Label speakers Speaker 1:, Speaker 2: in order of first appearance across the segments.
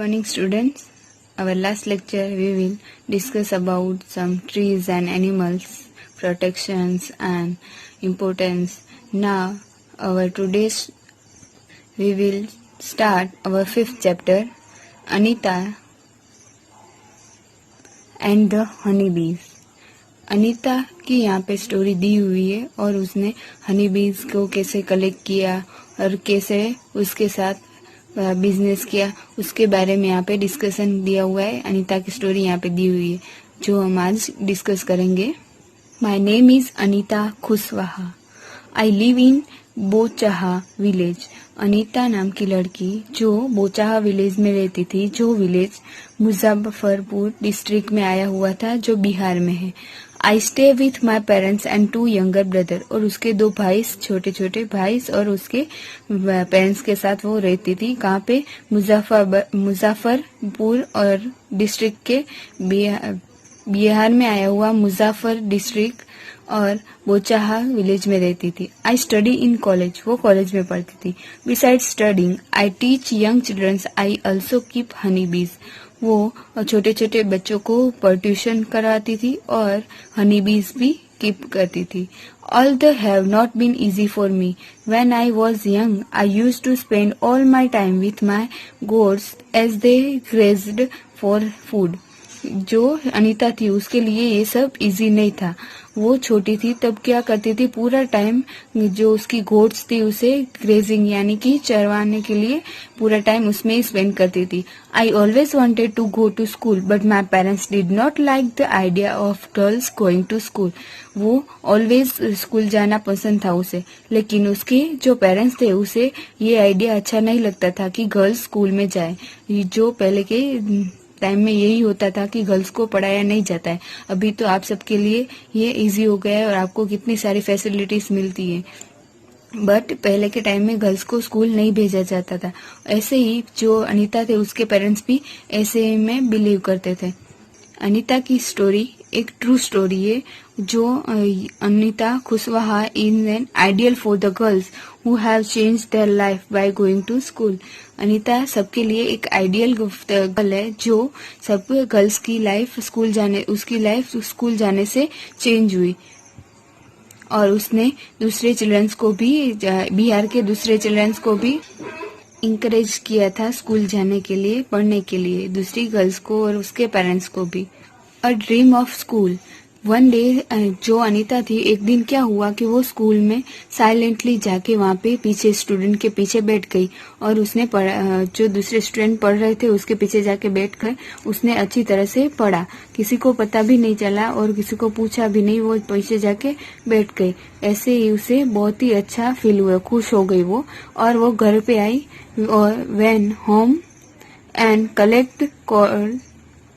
Speaker 1: morning, students. Our last lecture we will discuss about some trees and animals, protections and importance. Now, our today's we will start our fifth chapter, Anita and the honeybees. Anita की यहाँ पे story दी हुई है और उसने हनी बीज को कैसे कलेक्ट किया और कैसे उसके साथ बिजनेस किया उसके बारे में यहाँ पे डिस्कशन दिया हुआ है। अनीता की स्टोरी यहाँ पे दी हुई है जो हम आज डिस्कस करेंगे। My name is Anita Kushwaha. I live in Bochaha village. Anita नाम की लड़की जो बोचाहा विलेज में रहती थी, जो विलेज मुजफ्फरपुर डिस्ट्रिक्ट में आया हुआ था, जो बिहार में है। I stay with my parents and 2 younger brother. और उसके 2 भाई, छोटे छोटे भाई और उसके पेरेंट्स के साथ वो रहती थी। कहाँ पे? मुजफ्फरपुर और डिस्ट्रिक्ट के बिहार में आया हुआ मुजफ्फर डिस्ट्रिक्ट और बोचाहा विलेज में रहती थी। I study in college. वो कॉलेज में पढ़ती थी। Beside studying I teach young childrens. I also keep honey bees. वो छोटे छोटे बच्चों को ट्यूशन कराती थी और हनी बीज भी कीप करती थी। All the have not been easy for me. When I was young I use to spend all my time with my goats as they grazed for food. जो अनीता थी उसके लिए ये सब इजी नहीं था। वो छोटी थी तब क्या करती थी, पूरा टाइम जो उसकी गोट्स थी उसे ग्रेजिंग यानी कि चरवाने के लिए पूरा टाइम उसमें स्पेंड करती थी। I always wanted to go to school but my parents did not like the idea of girls going to school. वो ऑलवेज स्कूल जाना पसंद था उसे, लेकिन उसके जो पेरेंट्स थे उसे ये आइडिया अच्छा नहीं लगता था कि गर्ल्स स्कूल में जाए। जो पहले के टाइम में यही होता था कि गर्ल्स को पढ़ाया नहीं जाता है। अभी तो आप सबके लिए ये इजी हो गया है और आपको कितनी सारी फैसिलिटीज मिलती है, बट पहले के टाइम में गर्ल्स को स्कूल नहीं भेजा जाता था। ऐसे ही जो अनीता थे उसके पेरेंट्स भी ऐसे में बिलीव करते थे। अनीता की स्टोरी एक ट्रू स्टोरी है। जो Anita Khushwaha is an ideal for the girls who have change their life by going to school. Anita सबके लिए एक आइडियल गर्ल है जो सब गर्ल्स की लाइफ उसकी लाइफ स्कूल जाने से चेंज हुई और उसने दूसरे चिल्ड्रंस को भी, बिहार के दूसरे चिल्ड्रंस को भी इंकरेज किया था स्कूल जाने के लिए, पढ़ने के लिए, दूसरी गर्ल्स को और उसके पेरेंट्स को भी। A dream of school. One day जो अनीता थी, एक दिन क्या हुआ कि वो स्कूल में साइलेंटली जाके वहाँ पे पीछे स्टूडेंट के पीछे बैठ गई और उसने जो दूसरे स्टूडेंट पढ़ रहे थे उसके पीछे जाके बैठ कर उसने अच्छी तरह से पढ़ा। किसी को पता भी नहीं चला और किसी को पूछा भी नहीं, वो पीछे जाके बैठ गई। ऐसे ही उसे बहुत ही अच्छा फील हुआ, खुश हो गई वो, और वो घर पे आई और when home and collect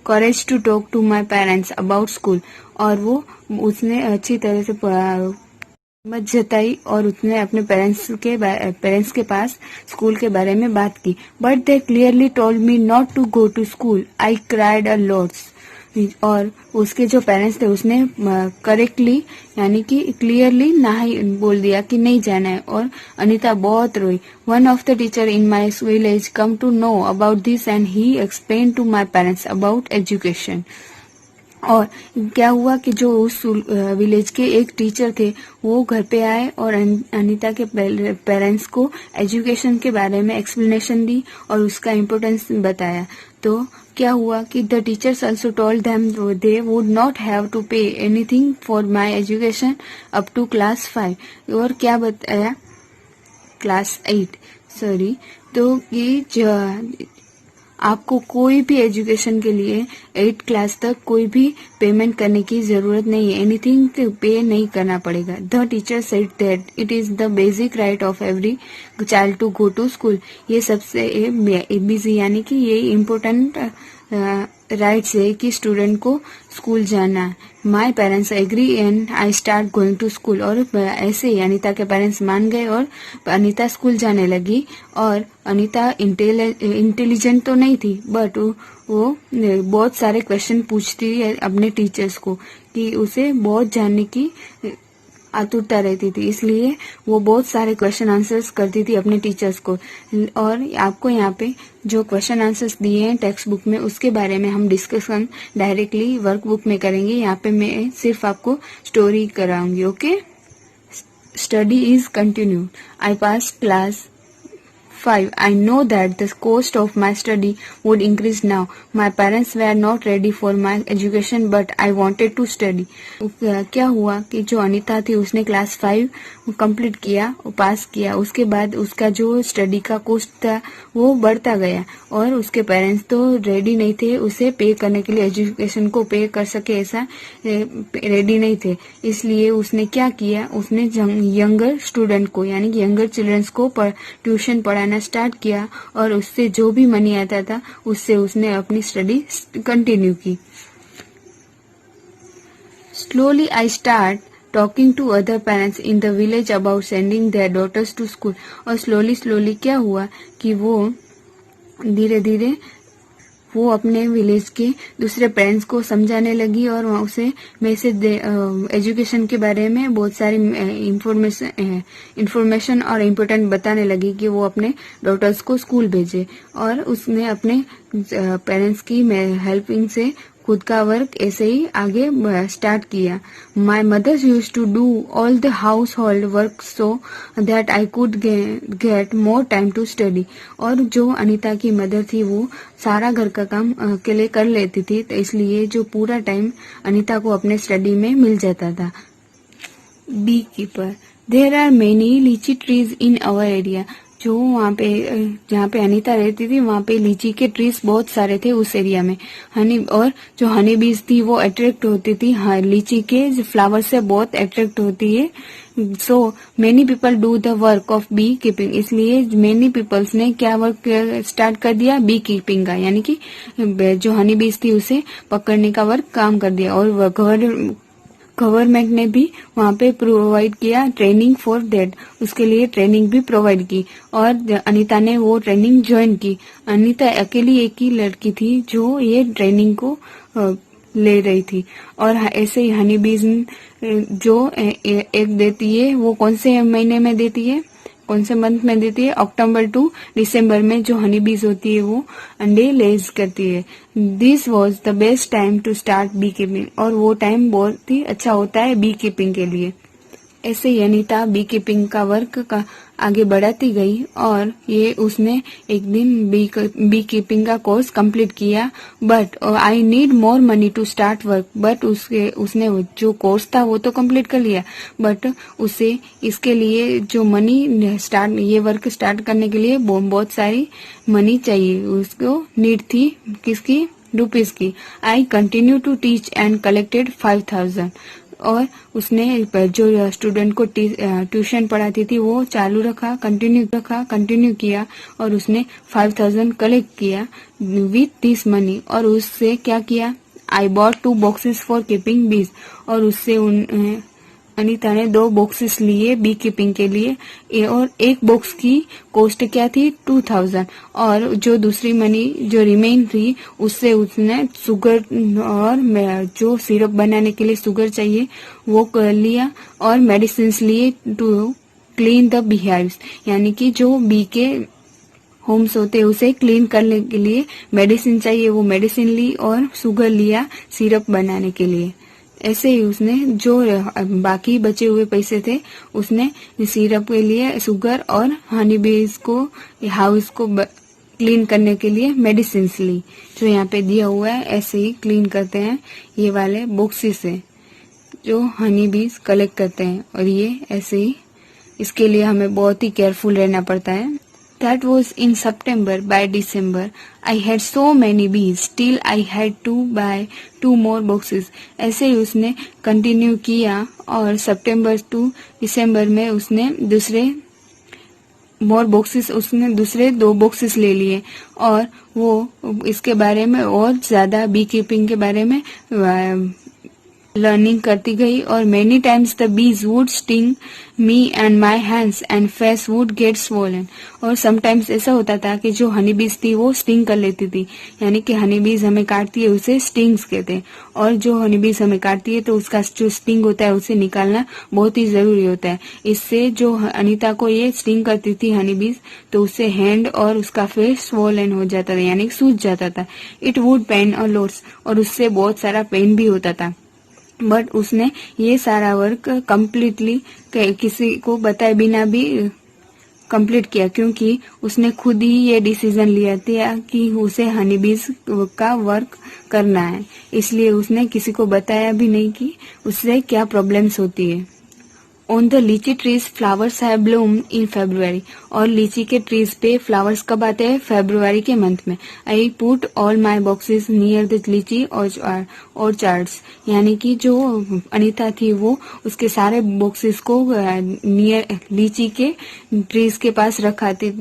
Speaker 1: courage to talk to my parents about school। और वो उसने अच्छी तरह से हिम्मत जताई और उसने अपने पेरेंट्स के पास स्कूल के बारे में बात की। But they clearly told me not to go to school. I cried a lots. और उसके जो पेरेंट्स थे उसने करेक्टली यानी कि क्लियरली नहीं बोल दिया कि नहीं जाना है और अनीता बहुत रोई। One of the teacher in my village come to know about this and he explain to my parents about education. और क्या हुआ कि जो उस विलेज के एक टीचर थे वो घर पे आए और अनीता के पेरेंट्स को एजुकेशन के बारे में एक्सप्लेनेशन दी और उसका इम्पोर्टेंस बताया। तो क्या हुआ कि the teachers also told them they would not have to pay anything for my education up to class 5। और क्या बताया, क्लास 8 सॉरी। तो ये आपको कोई भी एजुकेशन के लिए 8 क्लास तक कोई भी पेमेंट करने की जरूरत नहीं है, एनीथिंग पे नहीं करना पड़ेगा। The teacher said that it is the basic right of every child to go to school. ये सबसे एबीसी यानी कि ये इम्पोर्टेंट राइट्स है कि स्टूडेंट को स्कूल जाना है। My parents agree and I start going to school. और ऐसे ही अनीता के पेरेंट्स मान गए और अनीता स्कूल जाने लगी। और अनीता इंटेलिजेंट तो नहीं थी बट वो बहुत सारे क्वेश्चन पूछती है अपने टीचर्स को कि उसे बहुत जानने की आतुरता रहती थी, इसलिए वो बहुत सारे क्वेश्चन आंसर्स करती थी अपने टीचर्स को। और आपको यहाँ पे जो क्वेश्चन आंसर्स दिए हैं टेक्स्ट बुक में, उसके बारे में हम डिस्कशन डायरेक्टली वर्कबुक में करेंगे। यहाँ पे मैं सिर्फ आपको स्टोरी कराऊंगी। Okay, study is continued. I pass class 5. I know that the cost of my study would increase now. My parents were not ready for my education, but I wanted to study. क्या हुआ कि जो अनीता थी उसने class 5 complete किया, पास किया। उसके बाद उसका जो स्टडी का कॉस्ट था वो बढ़ता गया और उसके पेरेंट्स तो रेडी नहीं थे उसे पे करने के लिए, एजुकेशन को पे कर सके ऐसा रेडी नहीं थे। इसलिए उसने क्या किया, उसने यंगर स्टूडेंट को यानी कि यंगर चिल्ड्रंस को ट्यूशन पढ़ाना स्टार्ट किया और उससे जो भी मनी आता था उससे उसने अपनी स्टडी कंटिन्यू की। Slowly I start talking to other parents in the village about sending their daughters to school. और स्लोली क्या हुआ कि वो धीरे धीरे वो अपने विलेज के दूसरे पेरेंट्स को समझाने लगी और उसे मैसेज एजुकेशन के बारे में बहुत सारी इंफॉर्मेशन और इम्पोर्टेंट बताने लगी कि वो अपने डॉटर्स को स्कूल भेजे। और उसने अपने पेरेंट्स की हेल्पिंग से खुद का वर्क ऐसे ही आगे स्टार्ट किया। My mother use to do all the household work so that I could get more time to study. और जो अनीता की मदर थी वो सारा घर का काम अकेले कर लेती थी, तो इसलिए जो पूरा टाइम अनीता को अपने स्टडी में मिल जाता था। Beekeeper. There are many litchi trees in our area. जो वहाँ पे जहाँ पे अनीता रहती थी वहाँ पे लीची के ट्रीज बहुत सारे थे उस एरिया में। और जो हनी बीज थी वो अट्रैक्ट होती थी, हाँ, लीची के फ्लावर से बहुत अट्रैक्ट होती है। So many people do the work of beekeeping. इसलिए मेनी पीपल्स ने क्या वर्क स्टार्ट कर दिया, बी कीपिंग का, यानी कि जो हनी बीज थी उसे पकड़ने का वर्क काम कर दिया। और गवर्नमेंट ने भी वहाँ पे प्रोवाइड किया ट्रेनिंग फॉर दैट, उसके लिए ट्रेनिंग भी प्रोवाइड की और अनीता ने वो ट्रेनिंग ज्वाइन की। अनीता अकेली एक ही लड़की थी जो ये ट्रेनिंग को ले रही थी। और ऐसे ही हनी बीज जो एक देती है वो कौन से महीने में देती है, कौन से मंथ में देती है, अक्टूबर टू दिसंबर में जो हनी बीज होती है वो अंडे लेज करती है। This was the best time to start beekeeping. और वो टाइम बहुत ही अच्छा होता है बी कीपिंग के लिए। ऐसे ही अनीता बी कीपिंग का वर्क का आगे बढ़ाती गई और ये उसने एक दिन बी कीपिंग का कोर्स कंप्लीट किया। But I need more money to start work. But उसने जो कोर्स था वो तो कंप्लीट कर लिया, बट उसे इसके लिए जो मनी ये वर्क स्टार्ट करने के लिए बहुत सारी मनी चाहिए। उसको नीड थी किसकी, रुपीज की। I continue to teach and collected 5,000। और उसने जो स्टूडेंट को ट्यूशन पढ़ाती थी वो चालू रखा, कंटिन्यू किया और उसने 5,000 कलेक्ट किया विथ दिस मनी। और उससे क्या किया, I bought 2 boxes for keeping बीज। और उससे अनीता ने 2 बॉक्सेस लिए बी कीपिंग के लिए और एक बॉक्स की कॉस्ट क्या थी, 2,000। और जो दूसरी मनी जो रिमेन थी उससे उसने शुगर और जो सिरप बनाने के लिए शुगर चाहिए वो कर लिया और मेडिसिन लिए टू क्लीन द बीहाइव्स, यानी कि जो बी के होम्स होते उसे क्लीन करने के लिए मेडिसिन चाहिए, वो मेडिसिन ली और शुगर लिया सिरप बनाने के लिए। ऐसे ही उसने जो बाकी बचे हुए पैसे थे उसने सिरप के लिए शुगर और हनी बीज को हाउस को क्लीन करने के लिए मेडिसिन ली, जो यहाँ पे दिया हुआ है। ऐसे ही क्लीन करते हैं ये वाले बॉक्सेस से जो हनी बीज कलेक्ट करते हैं। और ये ऐसे ही इसके लिए हमें बहुत ही केयरफुल रहना पड़ता है। That was in September. By December, I had so many bees. Still, I had to buy 2 more boxes. ऐसे ही उसने कंटिन्यू किया और सितंबर टू दिसंबर में उसने दूसरे 2 बॉक्सेस ले लिए और वो इसके बारे में और ज्यादा बी कीपिंग के बारे में लर्निंग करती गई और many times the bees would sting me and my hands and face would get swollen. और समटाइम्स ऐसा होता था कि जो हनी बीज थी वो स्टिंग कर लेती थी, यानी कि हनी बीज हमें काटती है उसे स्टिंग्स कहते हैं, और जो हनी बीज हमें काटती है तो उसका जो स्टिंग होता है उसे निकालना बहुत ही जरूरी होता है। इससे जो अनीता को ये स्टिंग करती थी हनी बीज, तो उससे हैंड और उसका फेस स्वोलन हो जाता था, यानी सूज जाता था। It would pain a lots, और उससे बहुत सारा पेन भी होता था। बट उसने ये सारा वर्क कम्प्लीटली किसी को बताए बिना भी कंप्लीट किया, क्योंकि उसने खुद ही ये डिसीजन लिया था कि उसे हनी बीज का वर्क करना है। इसलिए उसने किसी को बताया भी नहीं कि उससे क्या प्रॉब्लम्स होती है। ऑन द लीची trees flowers have Bloom in February, और लीची के ट्रीज पे फ्लावर्स कब आते हैं? फेब्रुवरी के मंथ में। I put all my boxes near the लीची और चार्ट्स, यानी कि जो अनीता थी वो उसके सारे बॉक्सेस को नियर लीची के ट्रीज के पास रखा थी,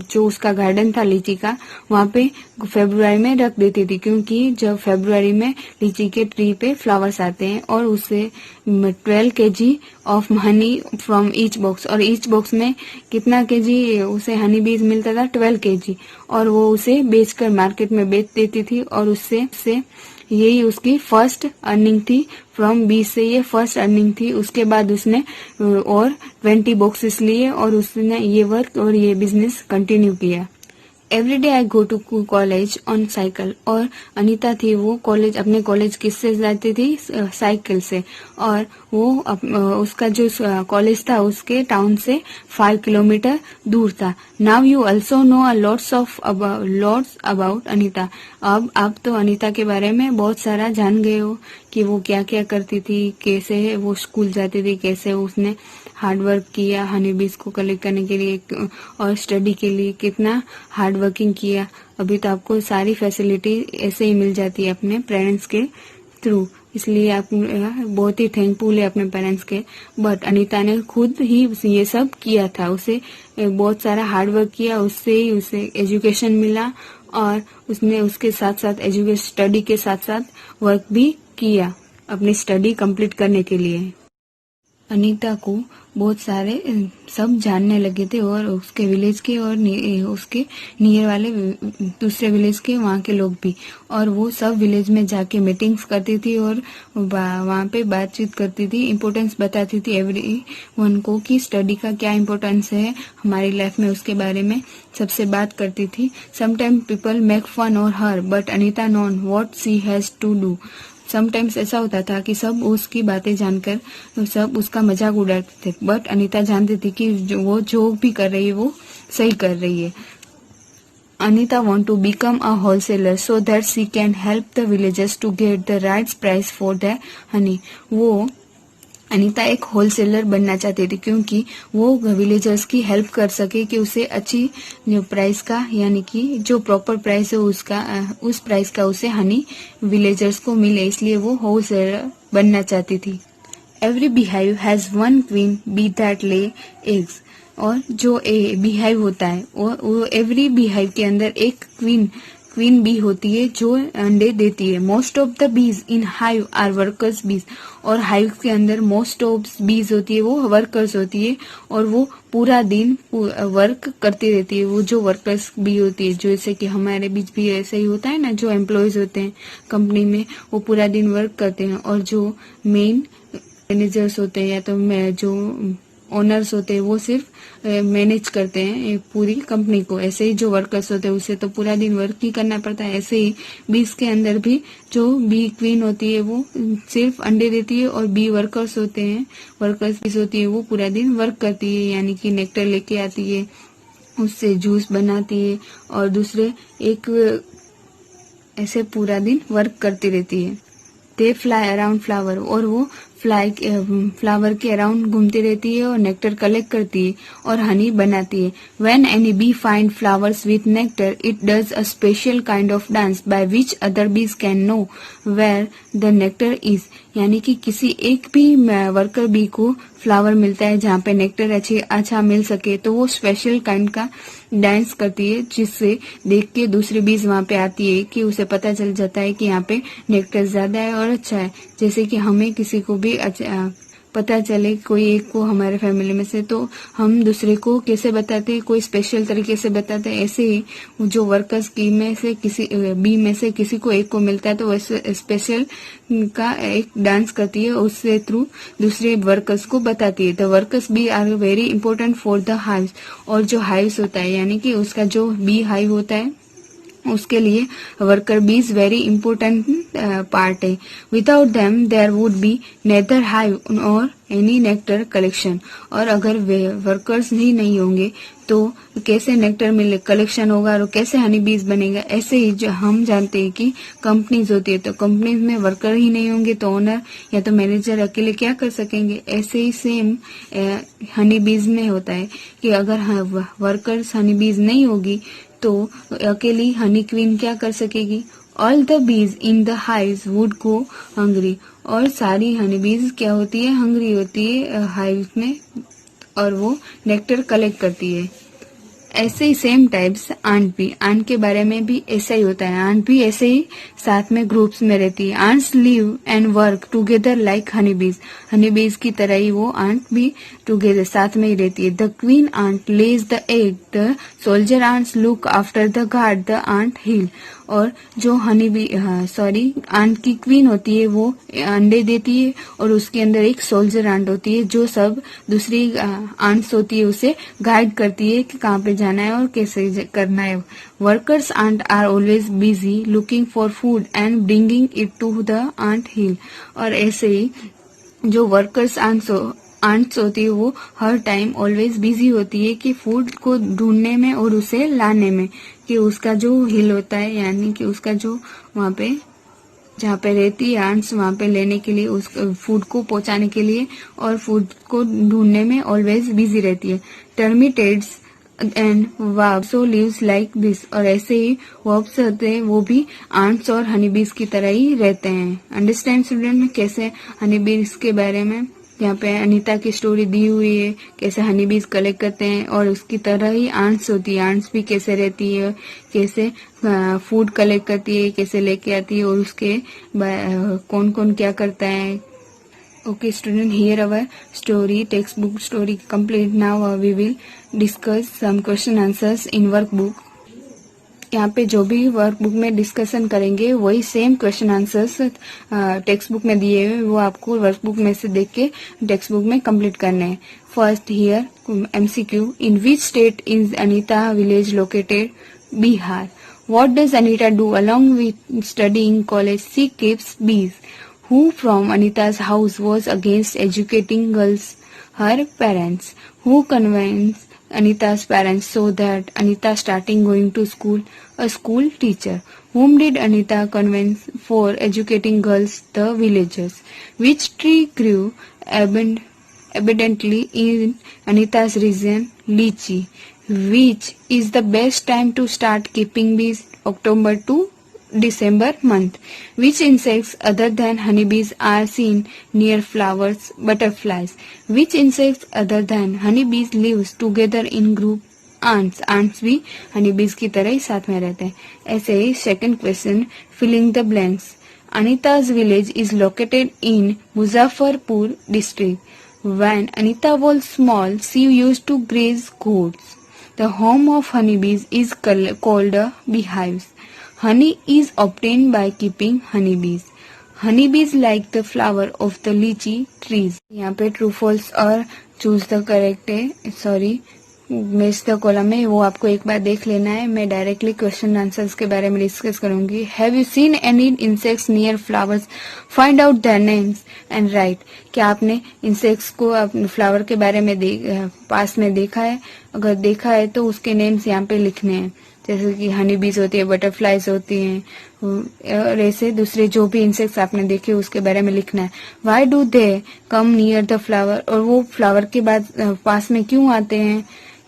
Speaker 1: जो उसका गार्डन था लीची का वहाँ पे फेब्रुवरी में रख देती थी, क्योंकि जब फेब्रुवरी में लीची के ट्री पे फ्लावर्स आते हैं और उससे 12 kg of honey from each box, और ईच बॉक्स में कितना केजी उसे हनी बीज मिलता था? 12 kg, और वो उसे बेचकर मार्केट में बेच देती थी, और उससे यही उसकी फर्स्ट अर्निंग थी। फ्रॉम बीज से ये फर्स्ट अर्निंग थी। उसके बाद उसने और 20 बॉक्सेस लिए और उसने ये वर्क और ये बिजनेस कंटिन्यू किया। Every day I go to college on cycle, और अनीता थी वो कॉलेज अपने कॉलेज किससे जाती थी? साइकिल से, और वो उसका जो कॉलेज था उसके टाउन से 5 किलोमीटर दूर था। Now you also know a lots about Anita. अब आप तो अनीता के बारे में बहुत सारा जान गए हो कि वो क्या क्या करती थी, कैसे वो स्कूल जाती थी, कैसे उसने हार्ड वर्क किया हनी बीज को कलेक्ट करने के लिए और स्टडी के लिए कितना हार्ड वर्किंग किया। अभी तो आपको सारी फैसिलिटी ऐसे ही मिल जाती है अपने पेरेंट्स के थ्रू, इसलिए आप बहुत ही थैंकफुल है अपने पेरेंट्स के। बट अनीता ने खुद ही ये सब किया था, उसे बहुत सारा हार्ड वर्क किया, उससे ही उसे एजुकेशन मिला, और उसने उसके साथ साथ एजुकेशन स्टडी के साथ साथ वर्क भी किया अपनी स्टडी कंप्लीट करने के लिए। अनीता को बहुत सारे सब जानने लगे थे, और उसके विलेज के और उसके नियर वाले दूसरे विलेज के वहाँ के लोग भी, और वो सब विलेज में जाके मीटिंग्स करती थी और वहाँ पे बातचीत करती थी, इम्पोर्टेंस बताती थी एवरी वन को कि स्टडी का क्या इम्पोर्टेंस है हमारी लाइफ में, उसके बारे में सबसे बात करती थी। समटाइम पीपल मेक फन और her, but Anita known what she has to do. Sometimes ऐसा होता था कि सब उसकी बातें जानकर सब उसका मजाक उड़ाते थे, बट अनीता जानती थी कि वो जो भी कर रही है वो सही कर रही है। Anita want to become a wholesaler so that she can help the villagers to get the right price for the honey। वो अनीता एक होलसेलर बनना चाहती थी, क्योंकि वो विलेजर्स की हेल्प कर सके कि उसे अच्छी जो प्राइस का, यानी कि जो प्रॉपर प्राइस है उसका उस प्राइस का उसे हनी विलेजर्स को मिले, इसलिए वो होलसेलर बनना चाहती थी। Every beehive has one queen bee that lay eggs, और जो बीहाइव होता है वो एवरी बीहाइव के अंदर एक क्वीन बी होती है जो अंडे देती है। Most of the bees in hive are workers बीज, और हाइव के अंदर मोस्ट ऑफ बीज होती है वो वर्कर्स होती है, और वो पूरा दिन वर्क करती रहती है। वो जो वर्कर्स बी होती है, जैसे कि हमारे बीच भी ऐसा ही होता है ना, जो एम्प्लॉयज होते हैं कंपनी में वो पूरा दिन वर्क करते हैं, और जो मेन मैनेजर्स होते हैं या तो जो ओनर्स होते हैं वो सिर्फ मैनेज करते हैं पूरी कंपनी को। ऐसे ही जो वर्कर्स होते हैं उसे तो पूरा दिन वर्क ही करना पड़ता है। ऐसे ही बीज के अंदर भी जो बी क्वीन होती है वो सिर्फ अंडे देती है, और बी वर्कर्स होते हैं, वर्कर्स बीज होती है वो पूरा दिन वर्क करती है, यानी कि नेक्टर लेके आती है, उससे जूस बनाती है, और दूसरे एक ऐसे पूरा दिन वर्क करती रहती है। दे फ्लाई अराउंड फ्लावर, और वो फ्लाई फ्लावर के अराउंड घूमती रहती है और नेक्टर कलेक्ट करती है और हनी बनाती है. When any bee find flowers with nectar, it does a special kind of dance by which other bees can know where the nectar is. यानी कि किसी एक भी वर्कर बी को फ्लावर मिलता है जहाँ पे नेक्टर अच्छा मिल सके तो वो स्पेशल काइंड का डांस करती है, जिससे देख के दूसरी बीज वहाँ पे आती है कि उसे पता चल जाता है कि यहाँ पे नेक्टर ज्यादा है और अच्छा है. जैसे कि हमें किसी को भी पता चले कोई एक को हमारे फैमिली में से, तो हम दूसरे को कैसे बताते हैं, कोई स्पेशल तरीके से बताते हैं. ऐसे ही जो वर्कर्स की में से किसी बी में से किसी को एक को मिलता है तो वैसे स्पेशल का एक डांस करती है, उससे थ्रू दूसरे वर्कर्स को बताती है. The workers bee are very important for the hives. और जो हाइव्स होता है यानी कि उसका जो बी हाइव होता है उसके लिए worker bees very important part है. Without them there would be neither hive और एनी नेक्टर कलेक्शन. और अगर वे वर्कर्स ही नहीं होंगे तो कैसे नेक्टर मिले कलेक्शन होगा और कैसे हनी बीज बनेगा. ऐसे ही जो हम जानते हैं कि कंपनीज होती है तो कंपनीज में वर्कर ही नहीं होंगे तो ओनर या तो मैनेजर अकेले क्या कर सकेंगे. ऐसे ही सेम हनी बीज में होता है कि अगर वर्कर्स हनी बीज नहीं होगी तो अकेली हनी क्वीन क्या कर सकेगी. All the bees in the hives would go hungry. और सारी हनी बीज क्या होती है, हंग्री होती है हाइव में और वो नेक्टर कलेक्ट करती है. ऐसे ही सेम टाइप्स आंट भी. आंट के बारे में भी ऐसा ही होता है. आंट भी ऐसे ही साथ में ग्रुप्स में रहती है. Ants live and work together like honey bees. Honey बीज की तरह ही वो आंट भी टुगेदर साथ में ही रहती है. The queen ant lays the egg. The soldier ants look after the guard. The ant hill. और जो हनी बी आंट की क्वीन होती है वो अंडे देती है और उसके अंदर एक सोल्जर आंट होती है जो सब दूसरी आंट्स होती है उसे गाइड करती है कि कहाँ पे जाना है और कैसे करना है. Workers ant are always busy looking for food and bringing it to the ant hill. और ऐसे ही जो वर्कर्स आंट्स होती है वो हर टाइम ऑलवेज बिजी होती है कि फूड को ढूंढने में और उसे लाने में, कि उसका जो हिल होता है यानी कि उसका जो वहाँ पे जहाँ पे रहती है आंट्स वहाँ पे लेने के लिए उस फूड को पहुंचाने के लिए और फूड को ढूंढने में ऑलवेज बिजी रहती है. Termites and verbs so lives like this. और ऐसे ही वर्ब्स होते हैं वो भी आंट्स और हनी बीज की तरह ही रहते हैं. अंडरस्टैंड स्टूडेंट कैसे हनी बीज के बारे में यहाँ पे अनीता की स्टोरी दी हुई है, कैसे हनी बीज कलेक्ट करते हैं और उसकी तरह ही आंट्स होती है. आंट्स भी कैसे रहती है, कैसे फूड कलेक्ट करती है, कैसे लेके आती है और उसके कौन कौन क्या करता है. Okay student, here our story, textbook story complete. Now we will discuss some question answers in workbook. यहाँ पे जो भी वर्कबुक में डिस्कशन करेंगे वही same question answers text book में दिए हुए वो आपको वर्कबुक में से देख के टेक्स्ट बुक में कंप्लीट करने हैं. First here MCQ. In which state is Anita village located? Bihar. What does Anita do along with studying college? She keeps बीज. Who from Anita's house was against educating girls? Her parents. Who convinced Anita's parents so that Anita starting going to school? A school teacher. Whom did Anita convince for educating girls? The villagers. Which tree grew abundantly in Anita's region? Lychee. Which is the best time to start keeping bees? October to December month. Which insects other than honeybees are seen near flowers? Butterflies. Which insects other than honeybees lives together in group? Ants. Ants भी honeybees की तरह ही साथ में रहते हैं. ऐसे ही second question, filling the blanks. Anita's village is located in Muzaffarpur district. When Anita was small, she used to graze goats. The home of honeybees is called a beehives. Honey is obtained by keeping honeybees. Honeybees like the flower of the lychee trees. यहाँ पे true false और choose the correct है. Sorry miss the column है वो आपको एक बार देख लेना है. मैं डायरेक्टली क्वेश्चन आंसर्स के बारे में डिस्कस करूंगी. Have you seen any insects near flowers? Find out their names and right. क्या आपने इंसेक्ट्स को फ्लावर के बारे में पास में देखा है? अगर देखा है तो उसके नेम्स यहाँ पे लिखने हैं. जैसे कि हनी बीज होती है, बटरफ्लाइज होती हैं, और ऐसे दूसरे जो भी इंसेक्ट्स आपने देखे उसके बारे में लिखना है। Why do they come near the flower, और वो फ्लावर के बाद पास में क्यों आते हैं,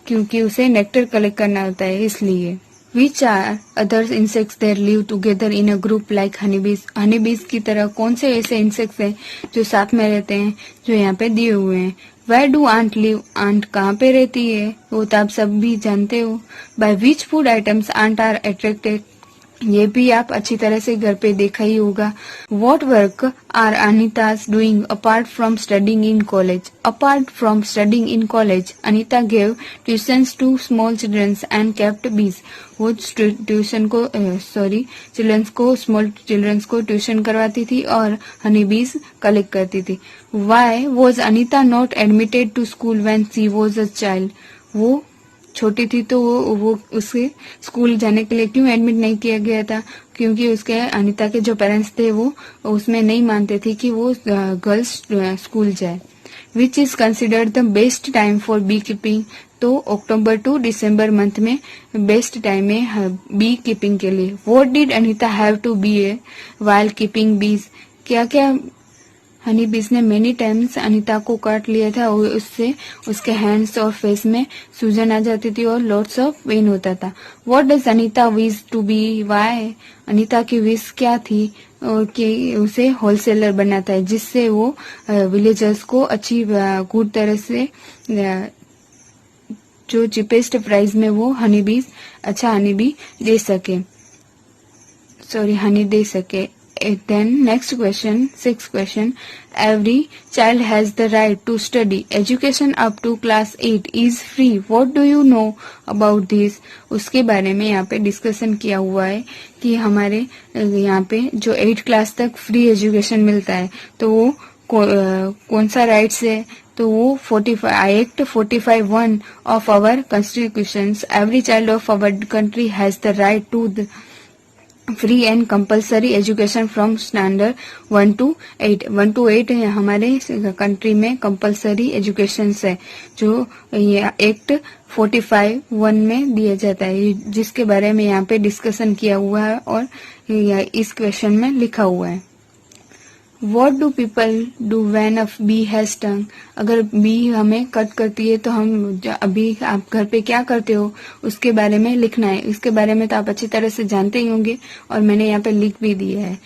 Speaker 1: क्योंकि उसे नेक्टर कलेक्ट करना होता है इसलिए। Which are other insects that live together in a group like honeybees? honeybees की तरह कौन से ऐसे इंसेक्ट्स हैं जो साथ में रहते हैं, जो यहाँ पे दिए हुए हैं। Where do ant live? Ant कहाँ पे रहती है, वो तो आप सब भी जानते हो। By which food items ant are attracted? ये भी आप अच्छी तरह से घर पे देखा ही होगा। What work are Anita's doing apart from studying in college? Apart from studying in college, Anita gave tuitions to small children and kept bees. वो ट्यूशन को चिल्ड्रंस को स्मॉल चिल्ड्रंस को ट्यूशन करवाती थी और हनी बीज कलेक्ट करती थी। Why was Anita not admitted to school when she was a child? वो छोटी थी तो वो उसे स्कूल जाने के लिए क्यों एडमिट नहीं किया गया था, क्योंकि उसके अनीता के जो पेरेंट्स थे वो उसमें नहीं मानते थे कि वो गर्ल्स स्कूल जाए। Which is considered the best time for beekeeping? तो अक्टूबर टू दिसंबर मंथ में बेस्ट टाइम है बी कीपिंग के लिए। What did Anita have to be a while keeping bees? क्या क्या हनी बीज ने मेनी टाइम्स अनीता को काट लिया था और उससे उसके हैंड्स और फेस में सूजन आ जाती थी और लॉट्स ऑफ पेन होता था। What does Anita wish to be? Why? Anita की विश क्या थी? और कि उसे होलसेलर बनना था, जिससे वो विलेजर्स को अच्छी गुड तरह से जो चीपेस्ट प्राइस में वो हनी बीज अच्छा हनी बी दे सके, हनी दे सके। Then next question, sixth question. Every child has the right to study. Education up to class 8 is free. What do you know about this? उसके बारे में यहाँ पे डिस्कशन किया हुआ है कि हमारे यहाँ पे जो 8 क्लास तक फ्री एजुकेशन मिलता है, तो वो कौन सा राइट्स है? तो वो 45 act 45(1) of our constitution. Every child of our country has the right to free and compulsory education from standard 1 to 8। 1 to 8 हमारे कंट्री में कंपल्सरी एजुकेशन है, जो ये एक्ट 45(1) में दिया जाता है, जिसके बारे में यहाँ पे डिस्कशन किया हुआ है और इस क्वेश्चन में लिखा हुआ है। What do people do when a bee has stung? अगर बी हमें कट करती है तो हम अभी आप घर पे क्या करते हो उसके बारे में लिखना है। इसके बारे में तो आप अच्छी तरह से जानते ही होंगे और मैंने यहाँ पे लिख भी दिया है।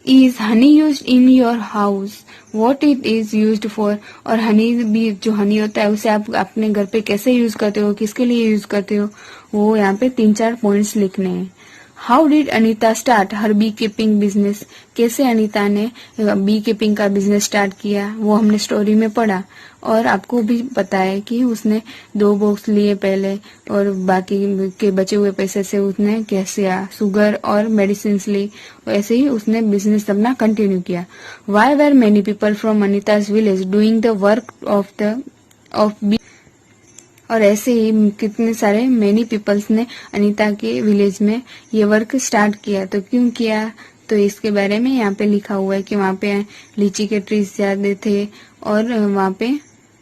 Speaker 1: Is honey used in your house? What it is used for? और हनी भी जो हनी होता है उसे आप अपने घर पे कैसे यूज करते हो, किसके लिए यूज करते हो, वो यहाँ पे 3-4 पॉइंट्स लिखने हैं। How did Anita start her beekeeping business? कैसे अनीता ने बी कीपिंग का बिजनेस स्टार्ट किया, वो हमने स्टोरी में पढ़ा और आपको भी पता है कि उसने 2 बॉक्स लिए पहले और बाकी के बचे हुए पैसे से उसने कैसे शुगर और मेडिसिन ली, ऐसे ही उसने बिजनेस अपना कंटिन्यू किया। Why were many people from Anita's village doing the work of bee? और ऐसे ही कितने सारे मेनी पीपल्स ने अनीता के विलेज में ये वर्क स्टार्ट किया। तो क्यों किया, तो इसके बारे में यहाँ पे लिखा हुआ है कि वहाँ पे लीची के ट्रीज ज्यादा थे और वहाँ पे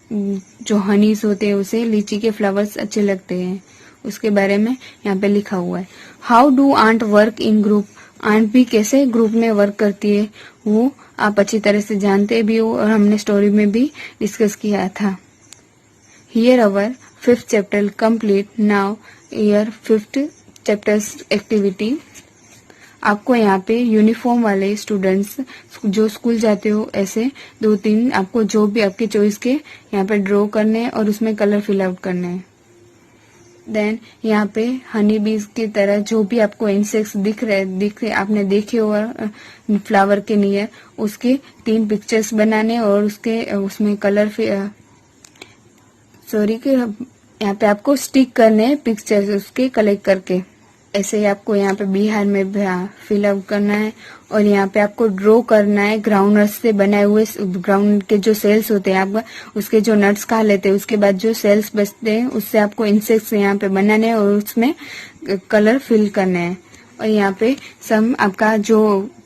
Speaker 1: जो हनीस होते हैं उसे लीची के फ्लावर्स अच्छे लगते हैं, उसके बारे में यहाँ पे लिखा हुआ है। How do ant work in group? Ant भी कैसे ग्रुप में वर्क करती है वो आप अच्छी तरह से जानते भी हो और हमने स्टोरी में भी डिस्कस किया था। Here our 5th chapter complete. Now your 5th chapter's activity. आपको यहाँ पे यूनिफॉर्म वाले स्टूडेंट्स जो स्कूल जाते हो ऐसे 2-3 आपको जो भी आपके चॉइस के यहाँ पे ड्रॉ करने हैं और उसमें कलर फिल आउट करने हैं। देन यहाँ पे हनी बीज की तरह जो भी आपको इंसेक्ट्स दिख रहे आपने देखे हो फ्लावर के नियर, उसके 3 पिक्चर्स बनाने और उसमें कलर कि यहाँ पे आपको स्टिक करने हैं पिक्चर्स उसके कलेक्ट करके। ऐसे ही आपको यहाँ पे बिहार में फिल आउट करना है और यहाँ पे आपको ड्रॉ करना है ग्राउंडनट्स से बनाए हुए ग्राउंड के जो सेल्स होते हैं आपका उसके जो नट्स खा लेते हैं उसके बाद जो सेल्स बचते हैं उससे आपको इंसेक्ट्स यहाँ पे बनाने हैं और उसमें कलर फिल करने हैं। और यहाँ पे सम आपका जो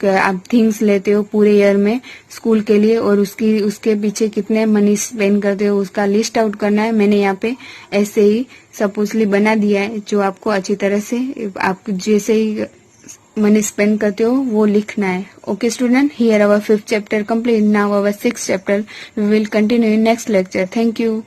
Speaker 1: आप थिंग्स लेते हो पूरे ईयर में स्कूल के लिए और उसके पीछे कितने मनी स्पेंड करते हो उसका लिस्ट आउट करना है। मैंने यहाँ पे ऐसे ही सपोजली बना दिया है, जो आपको अच्छी तरह से आप जैसे ही मनी स्पेंड करते हो वो लिखना है. Okay student, here our 5th chapter complete. Now our 6th chapter we will continue in next lecture. Thank you.